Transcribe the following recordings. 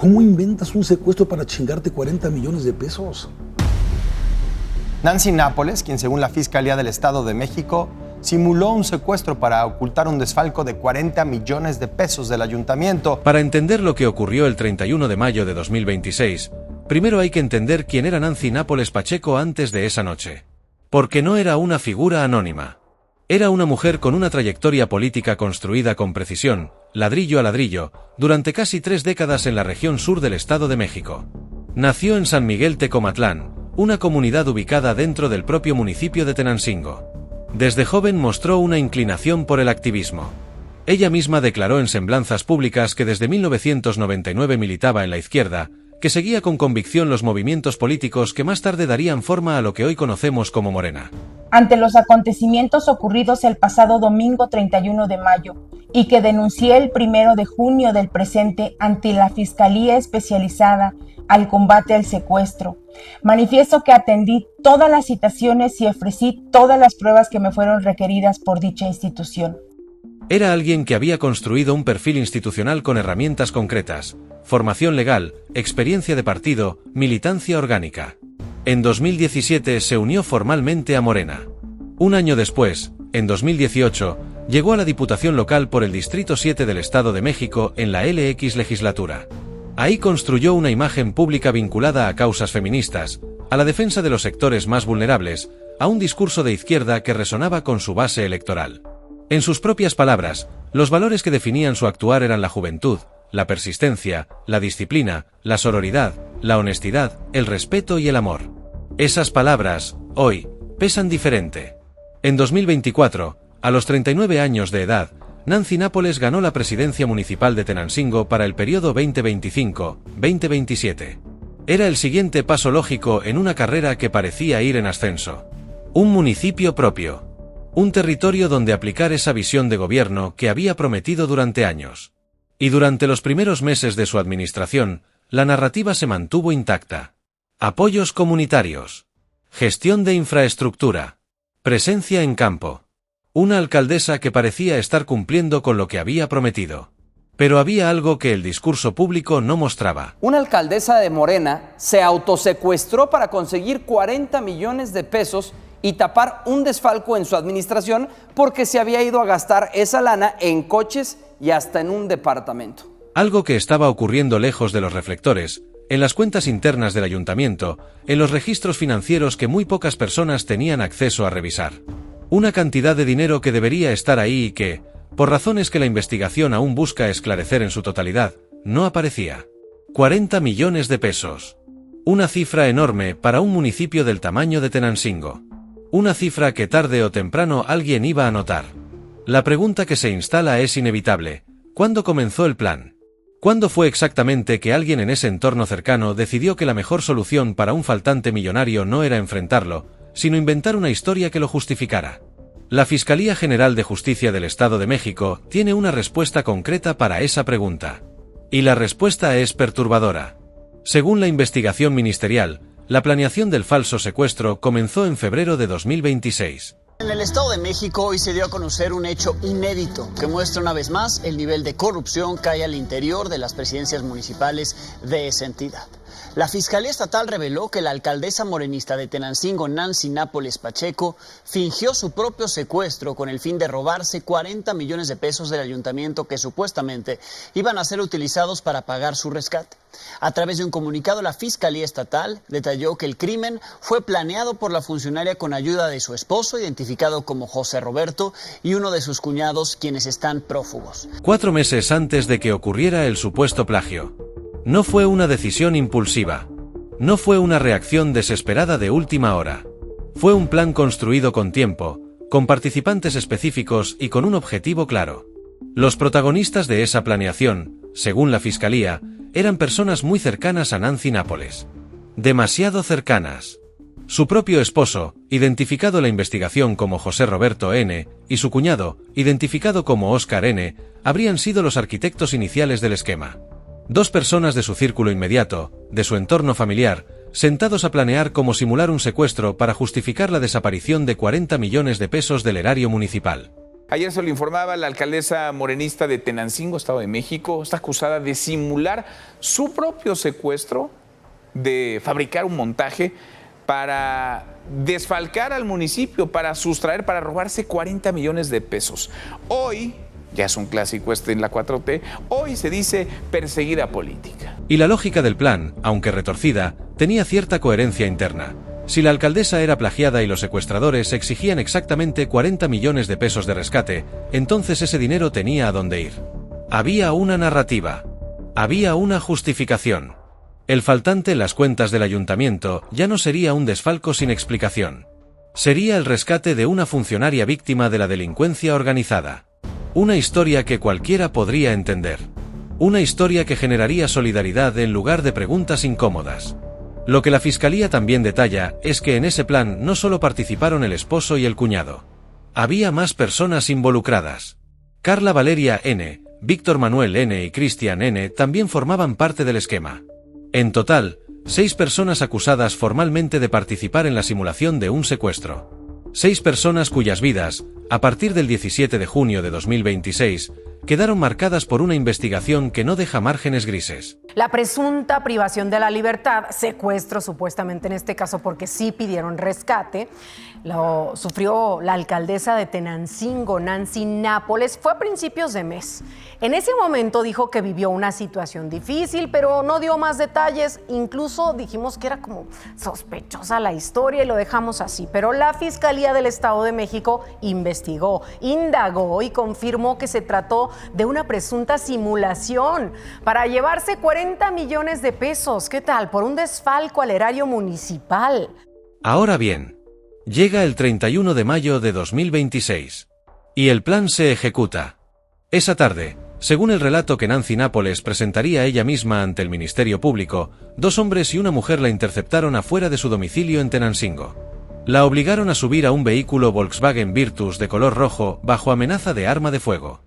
¿Cómo inventas un secuestro para chingarte 40 millones de pesos? Nancy Nápoles, quien según la Fiscalía del Estado de México simuló un secuestro para ocultar un desfalco de 40 millones de pesos del ayuntamiento. Para entender lo que ocurrió el 31 de mayo de 2026, primero hay que entender quién era Nancy Nápoles Pacheco antes de esa noche. Porque no era una figura anónima. Era una mujer con una trayectoria política construida con precisión, ladrillo a ladrillo, durante casi 3 décadas en la región sur del Estado de México. Nació en San Miguel Tecomatlán, una comunidad ubicada dentro del propio municipio de Tenancingo. Desde joven mostró una inclinación por el activismo. Ella misma declaró en semblanzas públicas que desde 1999 militaba en la izquierda, que seguía con convicción los movimientos políticos que más tarde darían forma a lo que hoy conocemos como Morena. Ante los acontecimientos ocurridos el pasado domingo 31 de mayo y que denuncié el 1 de junio del presente ante la Fiscalía Especializada al Combate al Secuestro, manifiesto que atendí todas las citaciones y ofrecí todas las pruebas que me fueron requeridas por dicha institución. Era alguien que había construido un perfil institucional con herramientas concretas, formación legal, experiencia de partido, militancia orgánica. En 2017 se unió formalmente a Morena. Un año después, en 2018, llegó a la Diputación Local por el Distrito 7 del Estado de México en la LX legislatura. Ahí construyó una imagen pública vinculada a causas feministas, a la defensa de los sectores más vulnerables, a un discurso de izquierda que resonaba con su base electoral. En sus propias palabras, los valores que definían su actuar eran la juventud, la persistencia, la disciplina, la sororidad, la honestidad, el respeto y el amor. Esas palabras, hoy, pesan diferente. En 2024, a los 39 años de edad, Nancy Nápoles ganó la presidencia municipal de Tenancingo para el periodo 2025-2027. Era el siguiente paso lógico en una carrera que parecía ir en ascenso. Un municipio propio. Un territorio donde aplicar esa visión de gobierno que había prometido durante años. Y durante los primeros meses de su administración, la narrativa se mantuvo intacta. Apoyos comunitarios. Gestión de infraestructura. Presencia en campo. Una alcaldesa que parecía estar cumpliendo con lo que había prometido. Pero había algo que el discurso público no mostraba. Una alcaldesa de Morena se autosecuestró para conseguir 40 millones de pesos y tapar un desfalco en su administración porque se había ido a gastar esa lana en coches y hasta en un departamento. Algo que estaba ocurriendo lejos de los reflectores, en las cuentas internas del ayuntamiento, en los registros financieros que muy pocas personas tenían acceso a revisar. Una cantidad de dinero que debería estar ahí y que, por razones que la investigación aún busca esclarecer en su totalidad, no aparecía. 40 millones de pesos. Una cifra enorme para un municipio del tamaño de Tenancingo. Una cifra que tarde o temprano alguien iba a notar. La pregunta que se instala es inevitable. ¿Cuándo comenzó el plan? ¿Cuándo fue exactamente que alguien en ese entorno cercano decidió que la mejor solución para un faltante millonario no era enfrentarlo, sino inventar una historia que lo justificara? La Fiscalía General de Justicia del Estado de México tiene una respuesta concreta para esa pregunta. Y la respuesta es perturbadora. Según la investigación ministerial, la planeación del falso secuestro comenzó en febrero de 2026. En el Estado de México hoy se dio a conocer un hecho inédito que muestra una vez más el nivel de corrupción que hay al interior de las presidencias municipales de esa entidad. La Fiscalía Estatal reveló que la alcaldesa morenista de Tenancingo, Nancy Nápoles Pacheco, fingió su propio secuestro con el fin de robarse 40 millones de pesos del ayuntamiento que supuestamente iban a ser utilizados para pagar su rescate. A través de un comunicado, la Fiscalía Estatal detalló que el crimen fue planeado por la funcionaria con ayuda de su esposo, identificado como José Roberto, y uno de sus cuñados, quienes están prófugos. 4 meses antes de que ocurriera el supuesto plagio. No fue una decisión impulsiva. No fue una reacción desesperada de última hora. Fue un plan construido con tiempo, con participantes específicos y con un objetivo claro. Los protagonistas de esa planeación, según la Fiscalía, eran personas muy cercanas a Nancy Nápoles. Demasiado cercanas. Su propio esposo, identificado en la investigación como José Roberto N., y su cuñado, identificado como Óscar N., habrían sido los arquitectos iniciales del esquema. 2 personas de su círculo inmediato, de su entorno familiar, sentados a planear cómo simular un secuestro para justificar la desaparición de 40 millones de pesos del erario municipal. Ayer se lo informaba, la alcaldesa morenista de Tenancingo, Estado de México, está acusada de simular su propio secuestro, de fabricar un montaje para desfalcar al municipio, para sustraer, para robarse 40 millones de pesos. Hoy, ya es un clásico en la 4T, hoy se dice perseguida política. Y la lógica del plan, aunque retorcida, tenía cierta coherencia interna. Si la alcaldesa era plagiada y los secuestradores exigían exactamente 40 millones de pesos de rescate, entonces ese dinero tenía a dónde ir. Había una narrativa. Había una justificación. El faltante en las cuentas del ayuntamiento ya no sería un desfalco sin explicación. Sería el rescate de una funcionaria víctima de la delincuencia organizada. Una historia que cualquiera podría entender. Una historia que generaría solidaridad en lugar de preguntas incómodas. Lo que la Fiscalía también detalla es que en ese plan no solo participaron el esposo y el cuñado. Había más personas involucradas. Carla Valeria N., Víctor Manuel N. y Cristian N. también formaban parte del esquema. En total, 6 personas acusadas formalmente de participar en la simulación de un secuestro. 6 personas cuyas vidas, a partir del 17 de junio de 2026, quedaron marcadas por una investigación que no deja márgenes grises. La presunta privación de la libertad, secuestro supuestamente en este caso porque sí pidieron rescate, lo sufrió la alcaldesa de Tenancingo, Nancy Nápoles, fue a principios de mes. En ese momento dijo que vivió una situación difícil, pero no dio más detalles. Incluso dijimos que era como sospechosa la historia y lo dejamos así. Pero la Fiscalía del Estado de México investigó, indagó y confirmó que se trató de una presunta simulación para llevarse 40 millones de pesos. ¿Qué tal? Por un desfalco al erario municipal. Ahora bien, llega el 31 de mayo de 2026 y el plan se ejecuta. Esa tarde, según el relato que Nancy Nápoles presentaría ella misma ante el Ministerio Público, 2 hombres y una mujer la interceptaron afuera de su domicilio en Tenancingo. La obligaron a subir a un vehículo Volkswagen Virtus de color rojo bajo amenaza de arma de fuego.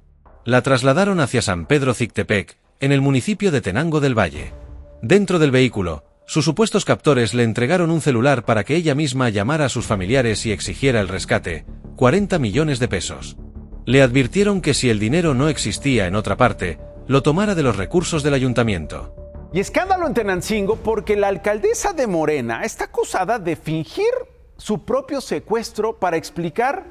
La trasladaron hacia San Pedro Cictepec, en el municipio de Tenango del Valle. Dentro del vehículo, sus supuestos captores le entregaron un celular para que ella misma llamara a sus familiares y exigiera el rescate, 40 millones de pesos. Le advirtieron que si el dinero no existía en otra parte, lo tomara de los recursos del ayuntamiento. Y escándalo en Tenancingo porque la alcaldesa de Morena está acusada de fingir su propio secuestro para explicar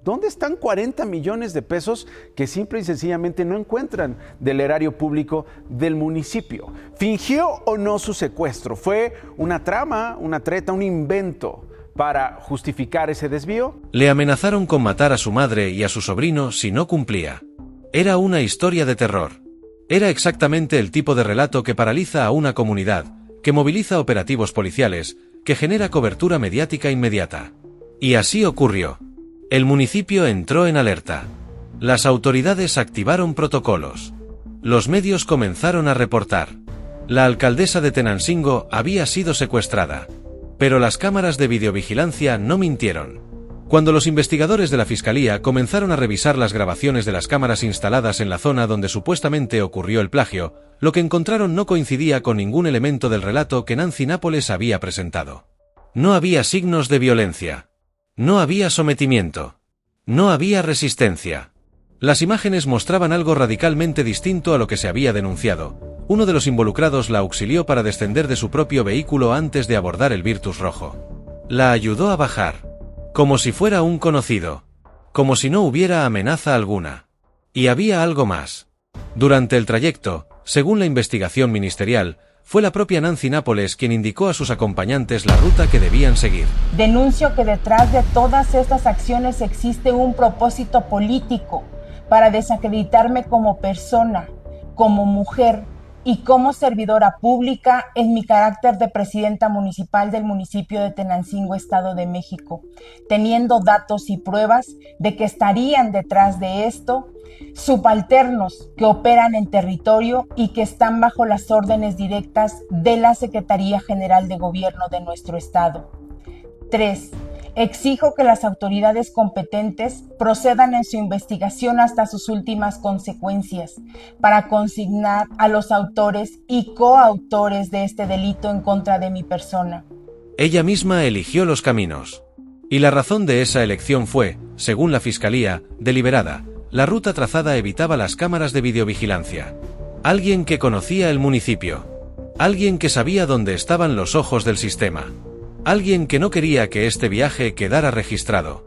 dónde están 40 millones de pesos que simple y sencillamente no encuentran del erario público del municipio. ¿Fingió o no su secuestro? ¿Fue una trama, una treta, un invento para justificar ese desvío? Le amenazaron con matar a su madre y a su sobrino si no cumplía. Era una historia de terror. Era exactamente el tipo de relato que paraliza a una comunidad, que moviliza operativos policiales, que genera cobertura mediática inmediata. Y así ocurrió. El municipio entró en alerta. Las autoridades activaron protocolos. Los medios comenzaron a reportar. La alcaldesa de Tenancingo había sido secuestrada. Pero las cámaras de videovigilancia no mintieron. Cuando los investigadores de la Fiscalía comenzaron a revisar las grabaciones de las cámaras instaladas en la zona donde supuestamente ocurrió el plagio, lo que encontraron no coincidía con ningún elemento del relato que Nancy Nápoles había presentado. No había signos de violencia. No había sometimiento. No había resistencia. Las imágenes mostraban algo radicalmente distinto a lo que se había denunciado. Uno de los involucrados la auxilió para descender de su propio vehículo antes de abordar el Virtus rojo. La ayudó a bajar. Como si fuera un conocido. Como si no hubiera amenaza alguna. Y había algo más. Durante el trayecto, según la investigación ministerial, fue la propia Nancy Nápoles quien indicó a sus acompañantes la ruta que debían seguir. Denuncio que detrás de todas estas acciones existe un propósito político para desacreditarme como persona, como mujer y como servidora pública en mi carácter de presidenta municipal del municipio de Tenancingo, Estado de México, teniendo datos y pruebas de que estarían detrás de esto subalternos que operan en territorio y que están bajo las órdenes directas de la Secretaría General de Gobierno de nuestro estado. 3. Exijo que las autoridades competentes procedan en su investigación hasta sus últimas consecuencias para consignar a los autores y coautores de este delito en contra de mi persona. Ella misma eligió los caminos. Y la razón de esa elección fue, según la Fiscalía, deliberada. La ruta trazada evitaba las cámaras de videovigilancia. Alguien que conocía el municipio. Alguien que sabía dónde estaban los ojos del sistema. Alguien que no quería que este viaje quedara registrado.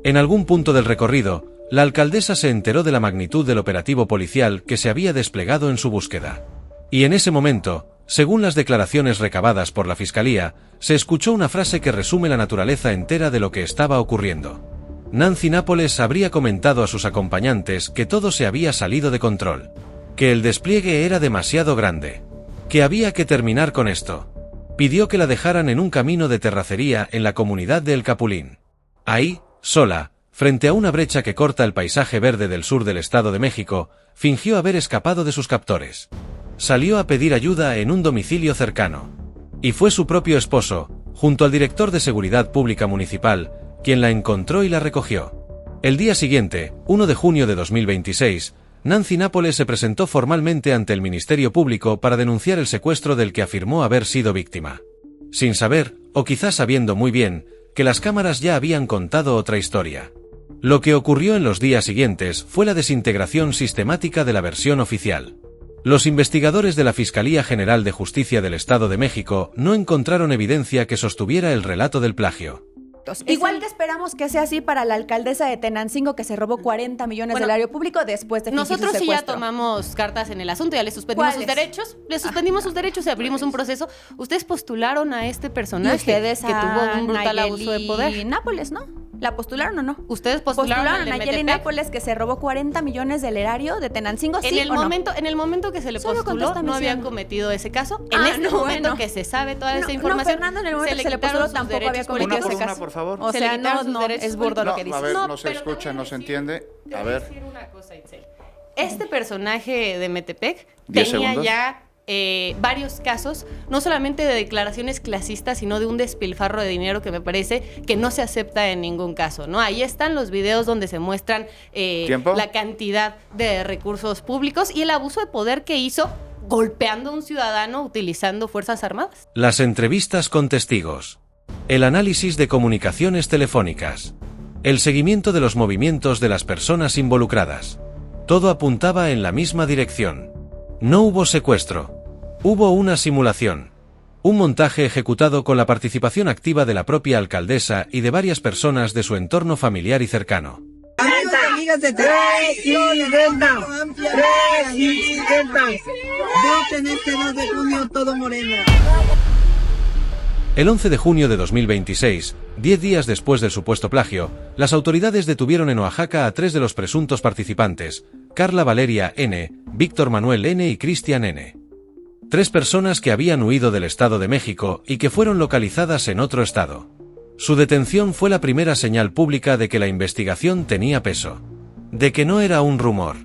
En algún punto del recorrido, la alcaldesa se enteró de la magnitud del operativo policial que se había desplegado en su búsqueda. Y en ese momento, según las declaraciones recabadas por la Fiscalía, se escuchó una frase que resume la naturaleza entera de lo que estaba ocurriendo. Nancy Nápoles habría comentado a sus acompañantes que todo se había salido de control, que el despliegue era demasiado grande, que había que terminar con esto. Pidió que la dejaran en un camino de terracería en la comunidad de El Capulín. Ahí, sola, frente a una brecha que corta el paisaje verde del sur del Estado de México, fingió haber escapado de sus captores. Salió a pedir ayuda en un domicilio cercano. Y fue su propio esposo, junto al director de Seguridad Pública Municipal, quien la encontró y la recogió. El día siguiente, 1 de junio de 2026, Nancy Nápoles se presentó formalmente ante el Ministerio Público para denunciar el secuestro del que afirmó haber sido víctima. Sin saber, o quizás sabiendo muy bien, que las cámaras ya habían contado otra historia. Lo que ocurrió en los días siguientes fue la desintegración sistemática de la versión oficial. Los investigadores de la Fiscalía General de Justicia del Estado de México no encontraron evidencia que sostuviera el relato del plagio. Igual que esperamos que sea así para la alcaldesa de Tenancingo, que se robó 40 millones del erario público después de fingir nosotros su sí ya secuestro. tomamos cartas en el asunto, ya le suspendimos sus derechos, sus derechos y abrimos un proceso. Ustedes postularon a este personaje ustedes que tuvo un brutal Nayeli abuso de poder. Nápoles, ¿no? ¿La postularon o no? Ustedes postularon a Nayeli Nápoles, que se robó 40 millones del erario de Tenancingo, ¿sí en el momento que se le postuló, no habían cometido ese caso. En este momento que se sabe toda esa información, Fernando, en el momento que se le postuló tampoco había cometido ese caso. Por favor. O sea, no, es burdo lo que dices. A ver, no se escucha, no se entiende. A ver. Decir una cosa, Itzel. Este personaje de Metepec 10 tenía segundos. ya varios casos, no solamente de declaraciones clasistas, sino de un despilfarro de dinero que me parece que no se acepta en ningún caso, ¿no? Ahí están los videos donde se muestran la cantidad de recursos públicos y el abuso de poder que hizo golpeando a un ciudadano utilizando fuerzas armadas. Las entrevistas con testigos. El análisis de comunicaciones telefónicas. El seguimiento de los movimientos de las personas involucradas. Todo apuntaba en la misma dirección. No hubo secuestro. Hubo una simulación. Un montaje ejecutado con la participación activa de la propia alcaldesa y de varias personas de su entorno familiar y cercano. Amigas de Presidenta. Voten este 2 de junio todo Morena. El 11 de junio de 2026, 10 días después del supuesto plagio, las autoridades detuvieron en Oaxaca a 3 de los presuntos participantes, Carla Valeria N., Víctor Manuel N. y Cristian N. 3 personas que habían huido del Estado de México y que fueron localizadas en otro estado. Su detención fue la primera señal pública de que la investigación tenía peso, de que no era un rumor,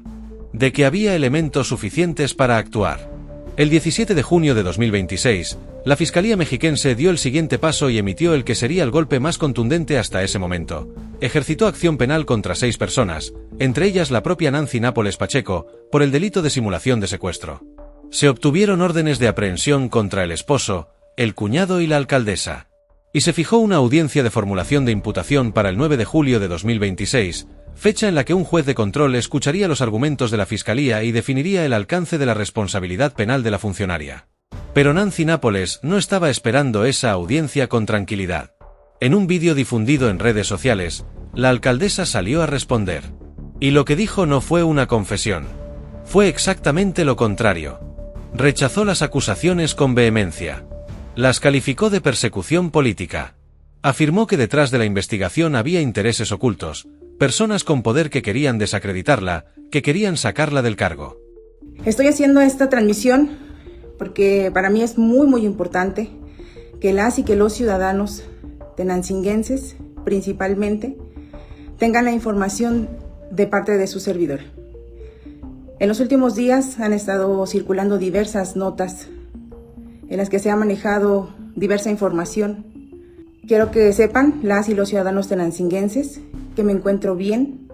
de que había elementos suficientes para actuar. El 17 de junio de 2026, la Fiscalía mexiquense dio el siguiente paso y emitió el que sería el golpe más contundente hasta ese momento. Ejercitó acción penal contra 6 personas, entre ellas la propia Nancy Nápoles Pacheco, por el delito de simulación de secuestro. Se obtuvieron órdenes de aprehensión contra el esposo, el cuñado y la alcaldesa. Y se fijó una audiencia de formulación de imputación para el 9 de julio de 2026, fecha en la que un juez de control escucharía los argumentos de la Fiscalía y definiría el alcance de la responsabilidad penal de la funcionaria. Pero Nancy Nápoles no estaba esperando esa audiencia con tranquilidad. En un vídeo difundido en redes sociales, la alcaldesa salió a responder. Y lo que dijo no fue una confesión. Fue exactamente lo contrario. Rechazó las acusaciones con vehemencia. Las calificó de persecución política. Afirmó que detrás de la investigación había intereses ocultos, personas con poder que querían desacreditarla, que querían sacarla del cargo. Estoy haciendo esta transmisión porque para mí es muy importante que las y que los ciudadanos tenancinguenses, principalmente, tengan la información de parte de su servidor. En los últimos días han estado circulando diversas notas en las que se ha manejado diversa información. Quiero que sepan, las y los ciudadanos tenancinguenses, que me encuentro bien,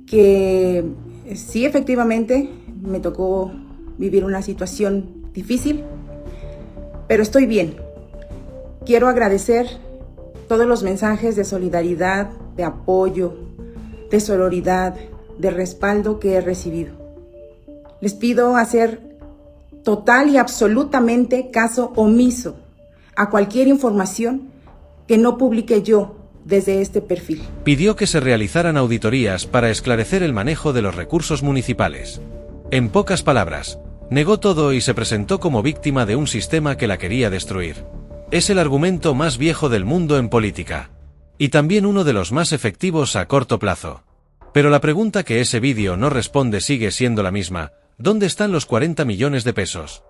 que sí, efectivamente, me tocó vivir una situación difícil, pero estoy bien. Quiero agradecer todos los mensajes de solidaridad, de apoyo, de sororidad, de respaldo que he recibido. Les pido hacer total y absolutamente caso omiso a cualquier información que no publique yo desde este perfil. Pidió que se realizaran auditorías para esclarecer el manejo de los recursos municipales. En pocas palabras, negó todo y se presentó como víctima de un sistema que la quería destruir. Es el argumento más viejo del mundo en política. Y también uno de los más efectivos a corto plazo. Pero la pregunta que ese vídeo no responde sigue siendo la misma: ¿dónde están los 40 millones de pesos?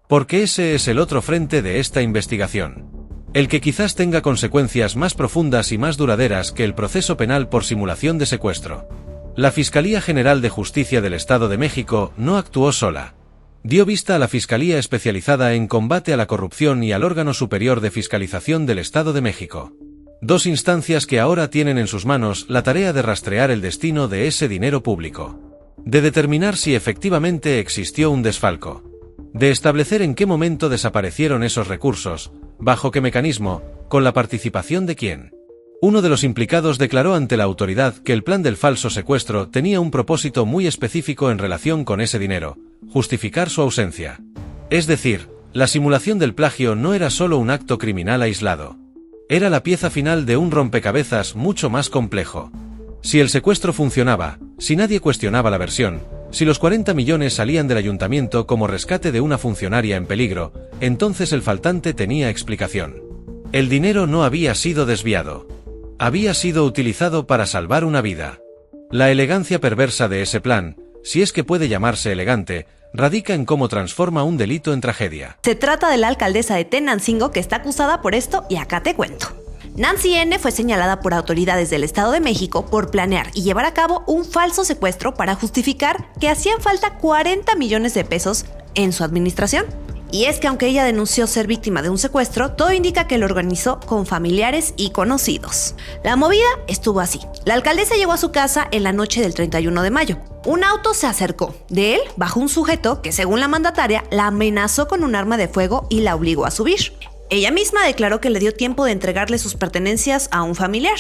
Porque ese es el otro frente de esta investigación. El que quizás tenga consecuencias más profundas y más duraderas que el proceso penal por simulación de secuestro. La Fiscalía General de Justicia del Estado de México no actuó sola. Dio vista a la Fiscalía Especializada en Combate a la Corrupción y al Órgano Superior de Fiscalización del Estado de México. Dos instancias que ahora tienen en sus manos la tarea de rastrear el destino de ese dinero público. De determinar si efectivamente existió un desfalco. De establecer en qué momento desaparecieron esos recursos, bajo qué mecanismo, con la participación de quién. Uno de los implicados declaró ante la autoridad que el plan del falso secuestro tenía un propósito muy específico en relación con ese dinero: justificar su ausencia. Es decir, la simulación del plagio no era solo un acto criminal aislado. Era la pieza final de un rompecabezas mucho más complejo. Si el secuestro funcionaba, si nadie cuestionaba la versión, si los 40 millones salían del ayuntamiento como rescate de una funcionaria en peligro, entonces el faltante tenía explicación. El dinero no había sido desviado. Había sido utilizado para salvar una vida. La elegancia perversa de ese plan, si es que puede llamarse elegante, radica en cómo transforma un delito en tragedia. Se trata de la alcaldesa de Tenancingo que está acusada por esto y acá te cuento. Nancy N. fue señalada por autoridades del Estado de México por planear y llevar a cabo un falso secuestro para justificar que hacían falta 40 millones de pesos en su administración. Y es que aunque ella denunció ser víctima de un secuestro, todo indica que lo organizó con familiares y conocidos. La movida estuvo así. La alcaldesa llegó a su casa en la noche del 31 de mayo. Un auto se acercó. De él bajó un sujeto que, según la mandataria, la amenazó con un arma de fuego y la obligó a subir. Ella misma declaró que le dio tiempo de entregarle sus pertenencias a un familiar.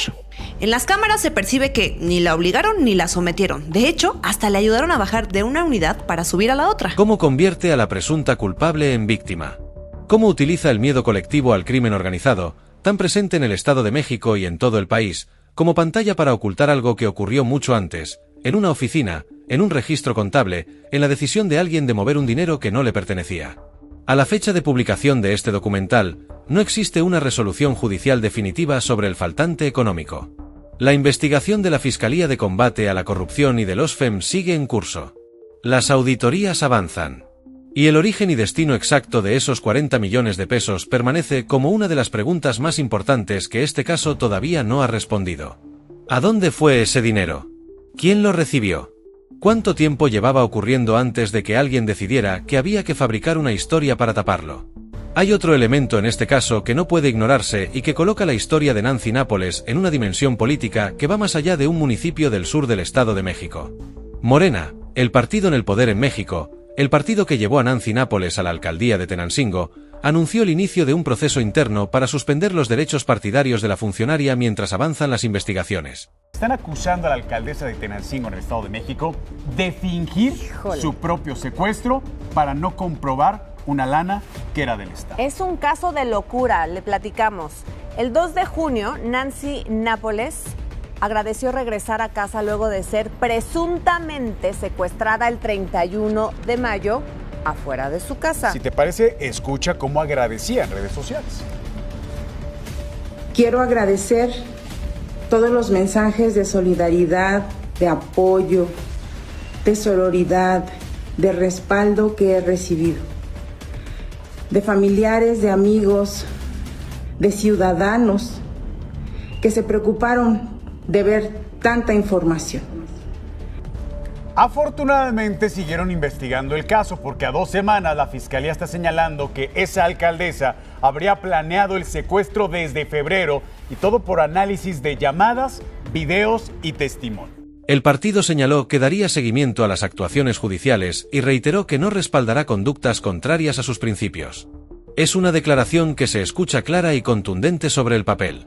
En las cámaras se percibe que ni la obligaron ni la sometieron. De hecho, hasta le ayudaron a bajar de una unidad para subir a la otra. ¿Cómo convierte a la presunta culpable en víctima? ¿Cómo utiliza el miedo colectivo al crimen organizado, tan presente en el Estado de México y en todo el país, como pantalla para ocultar algo que ocurrió mucho antes, en una oficina, en un registro contable, en la decisión de alguien de mover un dinero que no le pertenecía? A la fecha de publicación de este documental, no existe una resolución judicial definitiva sobre el faltante económico. La investigación de la Fiscalía de Combate a la Corrupción y del OSFEM sigue en curso. Las auditorías avanzan. Y el origen y destino exacto de esos 40 millones de pesos permanece como una de las preguntas más importantes que este caso todavía no ha respondido. ¿A dónde fue ese dinero? ¿Quién lo recibió? ¿Cuánto tiempo llevaba ocurriendo antes de que alguien decidiera que había que fabricar una historia para taparlo? Hay otro elemento en este caso que no puede ignorarse y que coloca la historia de Nancy Nápoles en una dimensión política que va más allá de un municipio del sur del Estado de México. Morena, el partido en el poder en México, el partido que llevó a Nancy Nápoles a la alcaldía de Tenancingo, anunció el inicio de un proceso interno para suspender los derechos partidarios de la funcionaria mientras avanzan las investigaciones. Están acusando a la alcaldesa de Tenancingo en el Estado de México de fingir su propio secuestro para no comprobar una lana que era del Estado. Es un caso de locura, le platicamos. El 2 de junio, Nancy Nápoles agradeció regresar a casa luego de ser presuntamente secuestrada el 31 de mayo afuera de su casa. Si te parece, escucha cómo agradecía en redes sociales. Quiero agradecer todos los mensajes de solidaridad, de apoyo, de sororidad, de respaldo que he recibido. De familiares, de amigos, de ciudadanos que se preocuparon de ver tanta información. Afortunadamente siguieron investigando el caso porque a 2 semanas la Fiscalía está señalando que esa alcaldesa habría planeado el secuestro desde febrero y todo por análisis de llamadas, videos y testimonio. El partido señaló que daría seguimiento a las actuaciones judiciales y reiteró que no respaldará conductas contrarias a sus principios. Es una declaración que se escucha clara y contundente sobre el papel.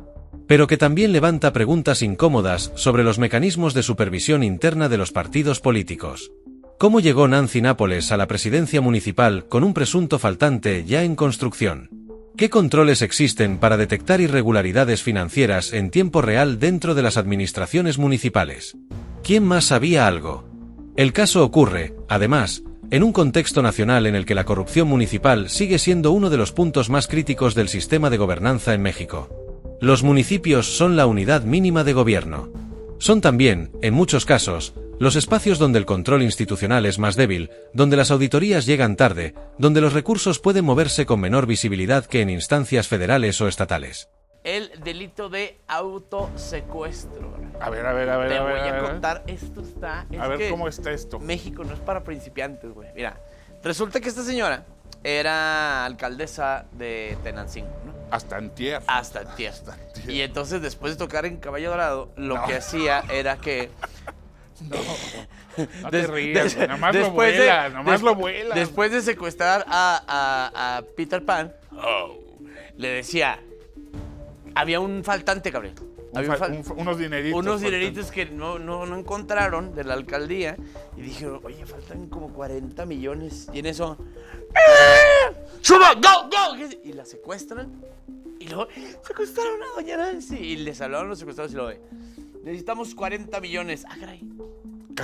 pero que también levanta preguntas incómodas sobre los mecanismos de supervisión interna de los partidos políticos. ¿Cómo llegó Nancy Nápoles a la presidencia municipal con un presunto faltante ya en construcción? ¿Qué controles existen para detectar irregularidades financieras en tiempo real dentro de las administraciones municipales? ¿Quién más sabía algo? El caso ocurre, además, en un contexto nacional en el que la corrupción municipal sigue siendo uno de los puntos más críticos del sistema de gobernanza en México. Los municipios son la unidad mínima de gobierno. Son también, en muchos casos, los espacios donde el control institucional es más débil, donde las auditorías llegan tarde, donde los recursos pueden moverse con menor visibilidad que en instancias federales o estatales. El delito de autosecuestro. A ver. Te voy a contar, esto está... A ver, ¿cómo está esto? México no es para principiantes, güey. Mira, resulta que esta señora era alcaldesa de Tenancingo, ¿no? Hasta antier. Y entonces, después de tocar en Caballo Dorado, lo que hacía era que... No te rías, güey. Nomás lo vuela. Después de secuestrar a Peter Pan, le decía... Había un faltante, Gabriel. Unos dineritos. Unos dineritos que no encontraron de la alcaldía. Y dije, oye, faltan como 40 millones. Y en eso... ¡Suba! ¡Go! Y la secuestran. Y luego secuestraron a doña Nancy. Y les hablaron los secuestrados y luego, necesitamos 40 millones. Ah, caray.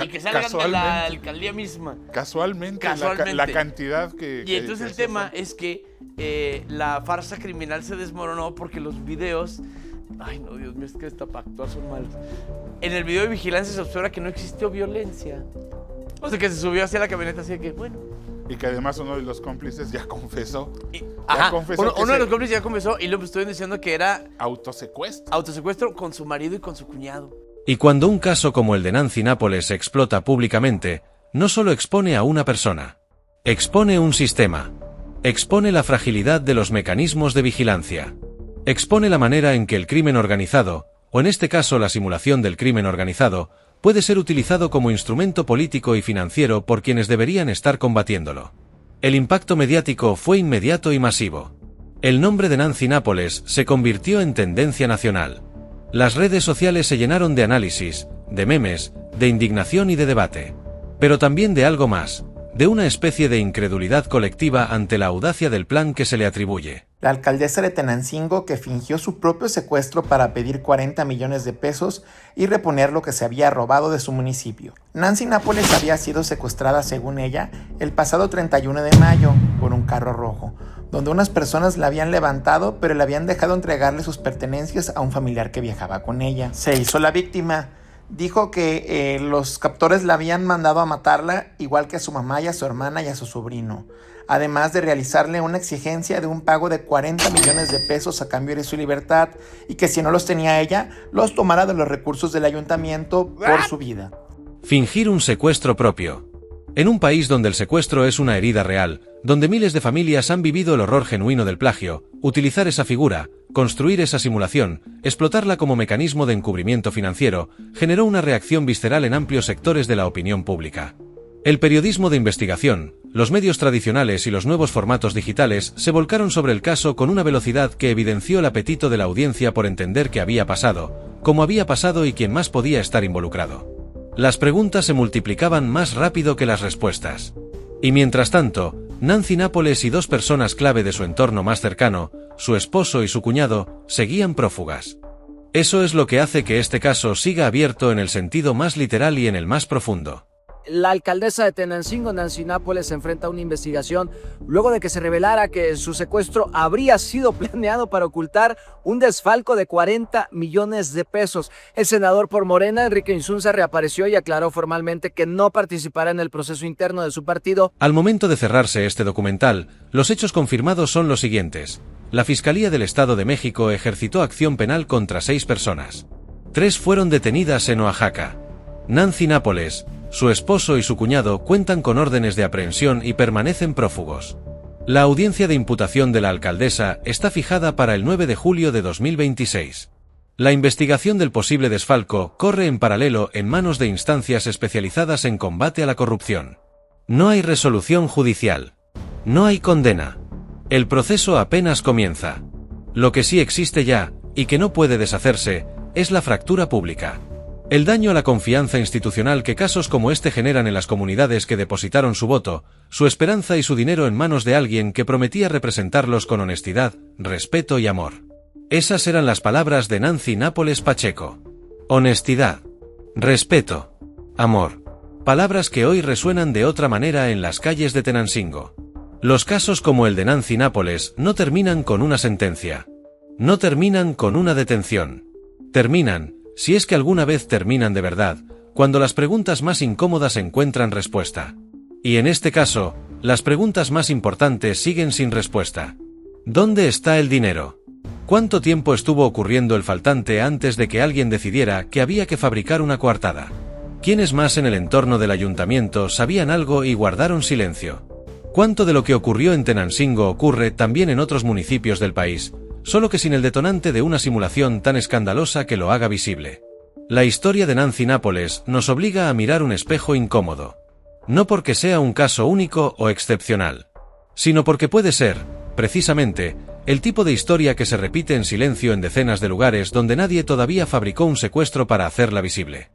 Y que salgan de la alcaldía misma. Casualmente. La cantidad que... Y entonces el tema es que la farsa criminal se desmoronó porque los videos... Ay, no, Dios mío, es que esta pactua son malos. En el video de vigilancia se observa que no existió violencia. O sea, que se subió hacia la camioneta así que, bueno... Y que además uno de los cómplices ya confesó. Uno de los cómplices ya confesó y lo estuvieron diciendo que era... Autosecuestro con su marido y con su cuñado. Y cuando un caso como el de Nancy Nápoles explota públicamente, no solo expone a una persona, expone un sistema, expone la fragilidad de los mecanismos de vigilancia, expone la manera en que el crimen organizado, o en este caso la simulación del crimen organizado, puede ser utilizado como instrumento político y financiero por quienes deberían estar combatiéndolo. El impacto mediático fue inmediato y masivo. El nombre de Nancy Nápoles se convirtió en tendencia nacional. Las redes sociales se llenaron de análisis, de memes, de indignación y de debate. Pero también de algo más, de una especie de incredulidad colectiva ante la audacia del plan que se le atribuye. La alcaldesa de Tenancingo que fingió su propio secuestro para pedir 40 millones de pesos y reponer lo que se había robado de su municipio. Nancy Nápoles había sido secuestrada, según ella, el pasado 31 de mayo por un carro rojo, donde unas personas la habían levantado pero le habían dejado entregarle sus pertenencias a un familiar que viajaba con ella. Se hizo la víctima. Dijo que los captores la habían mandado a matarla, igual que a su mamá y a su hermana y a su sobrino, además de realizarle una exigencia de un pago de 40 millones de pesos a cambio de su libertad y que si no los tenía ella, los tomara de los recursos del ayuntamiento por su vida. Fingir un secuestro propio. En un país donde el secuestro es una herida real, donde miles de familias han vivido el horror genuino del plagio, utilizar esa figura, construir esa simulación, explotarla como mecanismo de encubrimiento financiero, generó una reacción visceral en amplios sectores de la opinión pública. El periodismo de investigación, los medios tradicionales y los nuevos formatos digitales se volcaron sobre el caso con una velocidad que evidenció el apetito de la audiencia por entender qué había pasado, cómo había pasado y quién más podía estar involucrado. Las preguntas se multiplicaban más rápido que las respuestas. Y mientras tanto, Nancy Nápoles y dos personas clave de su entorno más cercano, su esposo y su cuñado, seguían prófugas. Eso es lo que hace que este caso siga abierto en el sentido más literal y en el más profundo. La alcaldesa de Tenancingo, Nancy Nápoles, se enfrenta a una investigación luego de que se revelara que su secuestro habría sido planeado para ocultar un desfalco de 40 millones de pesos. El senador por Morena, Enrique Insunza, reapareció y aclaró formalmente que no participará en el proceso interno de su partido. Al momento de cerrarse este documental, los hechos confirmados son los siguientes. La Fiscalía del Estado de México ejercitó acción penal contra 6 personas. 3 fueron detenidas en Oaxaca. Nancy Nápoles, su esposo y su cuñado cuentan con órdenes de aprehensión y permanecen prófugos. La audiencia de imputación de la alcaldesa está fijada para el 9 de julio de 2026. La investigación del posible desfalco corre en paralelo en manos de instancias especializadas en combate a la corrupción. No hay resolución judicial. No hay condena. El proceso apenas comienza. Lo que sí existe ya, y que no puede deshacerse, es la fractura pública. El daño a la confianza institucional que casos como este generan en las comunidades que depositaron su voto, su esperanza y su dinero en manos de alguien que prometía representarlos con honestidad, respeto y amor. Esas eran las palabras de Nancy Nápoles Pacheco. Honestidad, respeto, amor. Palabras que hoy resuenan de otra manera en las calles de Tenancingo. Los casos como el de Nancy Nápoles no terminan con una sentencia. No terminan con una detención. Terminan, si es que alguna vez terminan de verdad, cuando las preguntas más incómodas encuentran respuesta. Y en este caso, las preguntas más importantes siguen sin respuesta. ¿Dónde está el dinero? ¿Cuánto tiempo estuvo ocurriendo el faltante antes de que alguien decidiera que había que fabricar una coartada? ¿Quiénes más en el entorno del ayuntamiento sabían algo y guardaron silencio? ¿Cuánto de lo que ocurrió en Tenancingo ocurre también en otros municipios del país, solo que sin el detonante de una simulación tan escandalosa que lo haga visible? La historia de Nancy Nápoles nos obliga a mirar un espejo incómodo. No porque sea un caso único o excepcional, sino porque puede ser, precisamente, el tipo de historia que se repite en silencio en decenas de lugares donde nadie todavía fabricó un secuestro para hacerla visible.